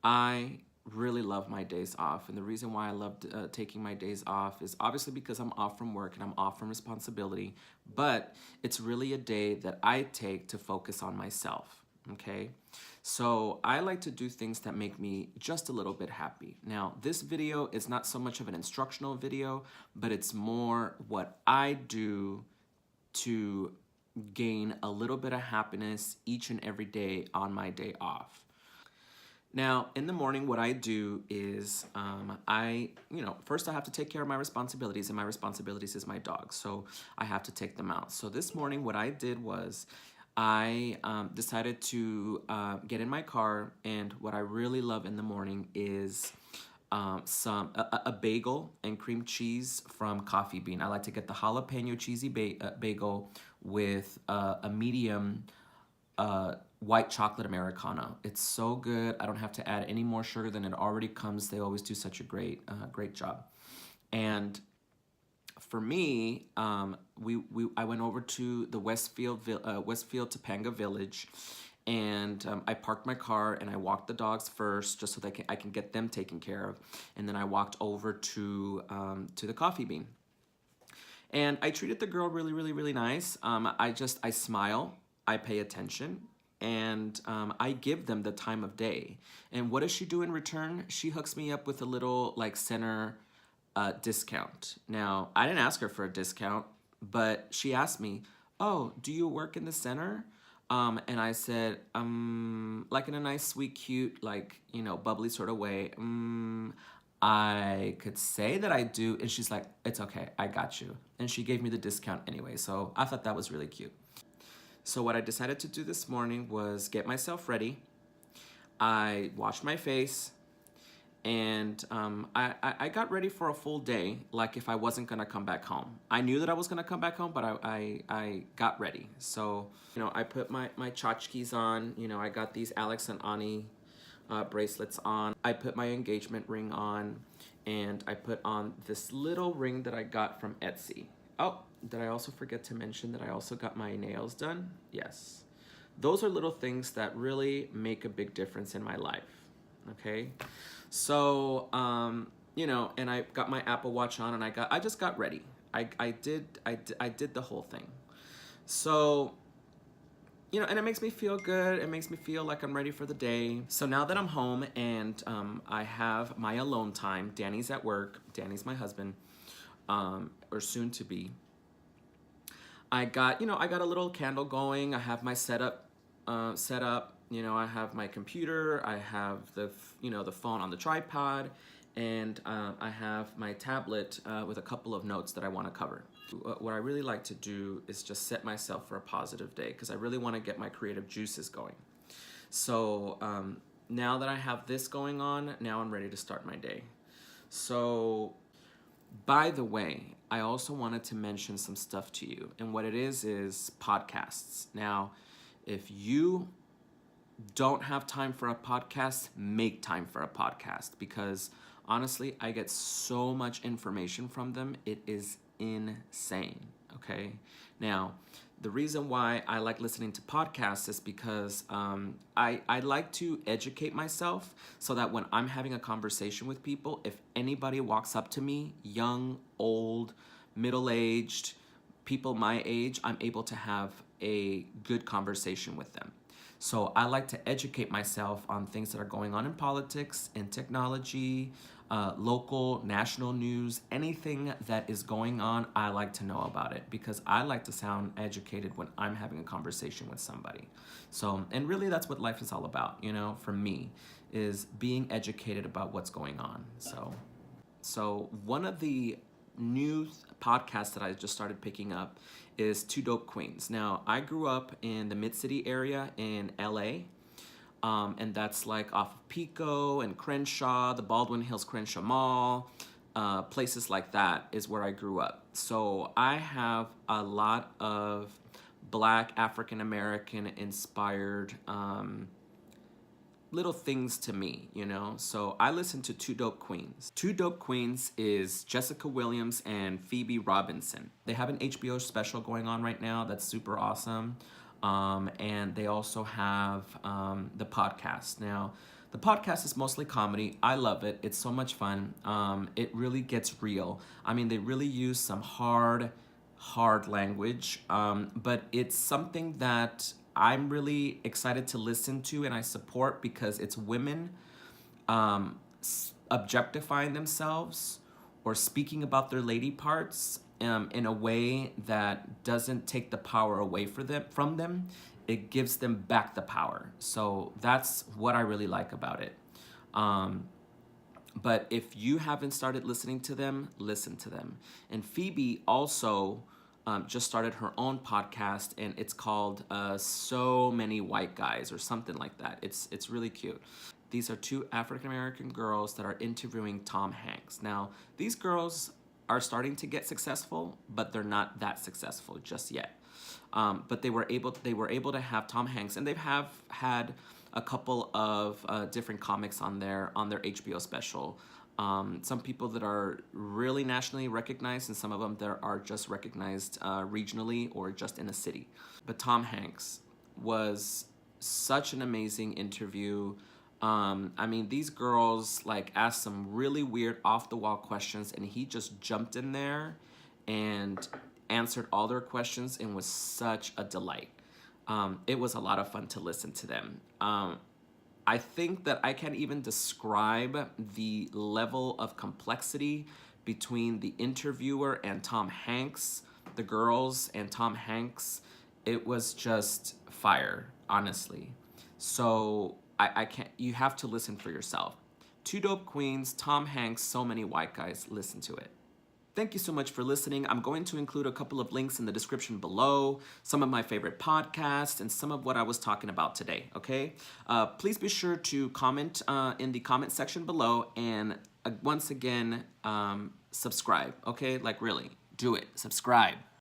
I really love my days off. And the reason why I love taking my days off is obviously because I'm off from work and I'm off from responsibility, but it's really a day that I take to focus on myself. Okay. So I like to do things that make me just a little bit happy. Now, this video is not so much of an instructional video, but it's more what I do to gain a little bit of happiness each and every day on my day off. Now, in the morning, what I do is first I have to take care of my responsibilities, and my responsibilities is my dog. So I have to take them out. So this morning, what I did was I decided to get in my car, and what I really love in the morning is a bagel and cream cheese from Coffee Bean. I like to get the jalapeno cheesy bagel with a medium white chocolate Americano. It's so good. I don't have to add any more sugar than it already comes. They always do such a great job. And for me, I went over to the Westfield Topanga Village, and I parked my car and I walked the dogs first, just so that I can get them taken care of, and then I walked over to the Coffee Bean, and I treated the girl really, really, really nice. I smile, I pay attention, and I give them the time of day. And what does she do in return? She hooks me up with a little like center discount. Now, I didn't ask her for a discount, but she asked me, "Oh, do you work in the center?" And I said, like in a nice, sweet, cute, like, bubbly sort of way, I could say that I do. And she's like, "It's okay, I got you." And she gave me the discount anyway. So I thought that was really cute. So what I decided to do this morning was get myself ready. I washed my face, and I got ready for a full day, like if I wasn't gonna come back home. I knew that I was gonna come back home, but I got ready. So, I put my tchotchkes on. I got these Alex and Ani bracelets on. I put my engagement ring on, and I put on this little ring that I got from Etsy. Oh, did I also forget to mention that I also got my nails done? Yes. Those are little things that really make a big difference in my life. Okay. So, and I got my Apple Watch on, and I just got ready. I did the whole thing. So, and it makes me feel good. It makes me feel like I'm ready for the day. So now that I'm home and I have my alone time, Danny's at work. Danny's my husband, or soon to be. I got a little candle going. I have my setup set up. I have my computer. I have the phone on the tripod, and I have my tablet with a couple of notes that I want to cover. What I really like to do is just set myself for a positive day, because I really want to get my creative juices going. So now that I have this going on, now I'm ready to start my day. So, by the way, I also wanted to mention some stuff to you. And what it is podcasts. Now, if you don't have time for a podcast, make time for a podcast, because honestly, I get so much information from them. It is insane. Okay. Now, the reason why I like listening to podcasts is because I like to educate myself, so that when I'm having a conversation with people, if anybody walks up to me, young, old, middle-aged, people my age, I'm able to have a good conversation with them. So I like to educate myself on things that are going on in politics, in technology, local, national news, anything that is going on. I like to know about it, because I like to sound educated when I'm having a conversation with somebody. So, and really that's what life is all about, for me, is being educated about what's going on. So one of the new podcasts that I just started picking up is Two Dope Queens. Now, I grew up in the Mid-City area in LA, and that's like off of Pico and Crenshaw, the Baldwin Hills Crenshaw Mall, places like that is where I grew up. So I have a lot of Black, African American inspired little things to me, So I listen to Two Dope Queens. Two Dope Queens is Jessica Williams and Phoebe Robinson. They have an HBO special going on right now that's super awesome. And they also have the podcast. Now, The podcast is mostly comedy. I love it. It's so much fun. It really gets real. I mean, they really use some hard language, but it's something that I'm really excited to listen to and I support because it's women objectifying themselves or speaking about their lady parts in a way that doesn't take the power away from them. It gives them back the power. So that's what I really like about it. But if you haven't started listening to them, listen to them. And Phoebe also just started her own podcast, and it's called So Many White Guys or something like that. It's really cute. These are two African American girls that are interviewing Tom Hanks. Now, these girls are starting to get successful, but they're not that successful just yet. But they were able to have Tom Hanks, and they've had a couple of different comics on their HBO special. Some people that are really nationally recognized, and some of them that are just recognized regionally or just in a city. But Tom Hanks was such an amazing interview. I mean, these girls like asked some really weird off-the-wall questions, and he just jumped in there and answered all their questions and was such a delight. It was a lot of fun to listen to them. I think that I can't even describe the level of complexity between the interviewer and Tom Hanks, the girls and Tom Hanks. It was just fire, honestly. So I can't, you have to listen for yourself. Two Dope Queens, Tom Hanks, So Many White Guys. Listen to it. Thank you so much for listening. I'm going to include a couple of links in the description below, some of my favorite podcasts, and some of what I was talking about today, okay? Please be sure to comment in the comment section below, and once again, subscribe, okay? Like, really, do it. Subscribe.